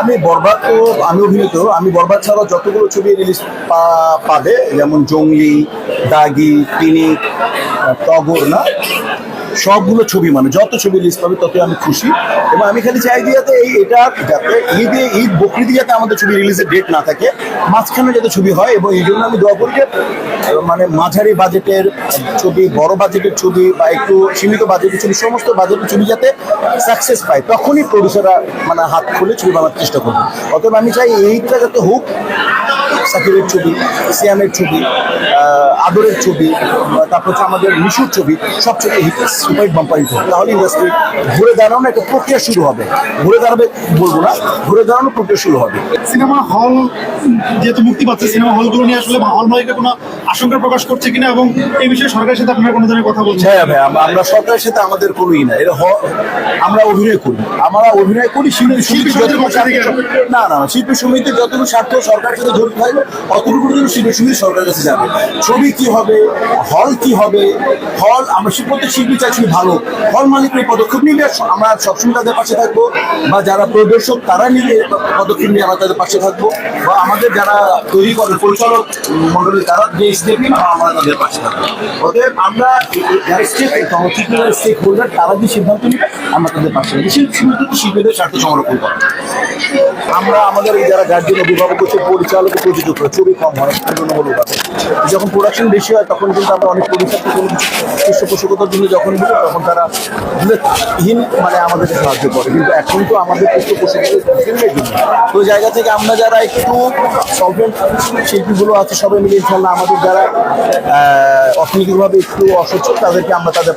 আমি বরবাদ তো আমি অভিনীত, আমি বরবাদ ছাড়াও যতগুলো ছবি রিলিজ পাবে, যেমন জঙ্গলি, দাগি, পিনিক, টগর, না সবগুলো ছবি, মানে যত ছবি রিলিজ পাবে ততই আমি খুশি। এবং আমি খালি চাই যাতে এটা যাতে ঈদ বকরিদে যাতে আমাদের ছবি রিলিজের ডেট না থাকে, মাঝখানে যাতে ছবি হয়। এবং এই জন্য আমি দোয়া করি যে মানে মাঝারি বাজেটের ছবি, বড় বাজেটের ছবি বা একটু সীমিত বাজেটের ছবি, সমস্ত বাজেটের ছবি যাতে সাকসেস পায়, তখনই প্রডিউসাররা মানে হাত খুলে ছবি বানার চেষ্টা করবে। অতএব আমি চাই এইটা যাতে হোক, সাকিবের ছবি, সিয়ামের ছবি, আদরের ছবি, তারপর হচ্ছে আমাদের মিশুর ছবি, সব ছবি হিট সুপারহিট বাম্পারিত হবে। তাহলে ইন্ডাস্ট্রি ঘুরে দাঁড়ানো একটা প্রক্রিয়া শুরু হবে। ঘুরে দাঁড়াবে বলবো না, ঘুরে দাঁড়ানো প্রক্রিয়া শুরু হবে। সিনেমা হল যেহেতু মুক্তি পাচ্ছে, সিনেমা হলগুলো নিয়ে আসলে হল মালিকরা কোনো আশঙ্কা প্রকাশ করছে কিনা, এবং এই বিষয়ে সরকারের সাথে আপনারা কোনো ধরনের কথা বলছেন? হ্যাঁ ভাই, আমরা সরকারের সাথে আমাদের কোনোই না, এটা আমরা অভিনয় করি, শিল্পী না না শিল্পী সমিতি যতটুকু স্বার্থ সরকারের সাথে জড়িত থাকবে অতটুকু শিল্পী সমিতি সরকারের কাছে যাবে। ছবি কি হবে, হল কি হবে, হল আমরা প্রত্যেক শিল্পী চাইছি ভালো, হল মালিকের এই পদক্ষেপ নিলে আমরা সবসময় তাদের পাশে থাকবো, বা যারা প্রদর্শক তারা নিলে পদক্ষেপ নিয়ে আমরা তাদের পাশে থাকবো, বা আমাদের যারা তৈরি করে পরিচালক মন্ডলী তারা যে স্টেপ নিন আমরা তাদের পাশে থাকবো। অতএব আমরা যারা স্টেক হোল্ডার তারা যে সিদ্ধান্ত নিবে আমরা তাদের পাশে থাকবো। শিল্পী সমিতি তো শিল্পীদের স্বার্থ সংরক্ষণ করে। আমরা আমাদের যারা গার্জিয়ান, অভিভাবক হচ্ছে, পরিচালক, প্রযোজক, ছবি কম হয় তুলনামূলকভাবে। যখন প্রোডাকশন বেশি হয় তখন কিন্তু আমরা অনেক প্রডিউসারকে কোনো পৃষ্ঠপোষকতার জন্য যখন দিই তখন তারা হীন মানে আমাদেরকে সাহায্য করে। কিন্তু এখন তো আমাদের পৃষ্ঠপোষকতার জন্য তো জায়গা থেকে আমরা যারা একটু সলভেন্ট শিল্পীগুলো আছে সবাই মিলে ইনশাল্লাহ আমাদের যারা অর্থনৈতিকভাবে একটু অসচ্ছল তাদেরকে আমরা তাদের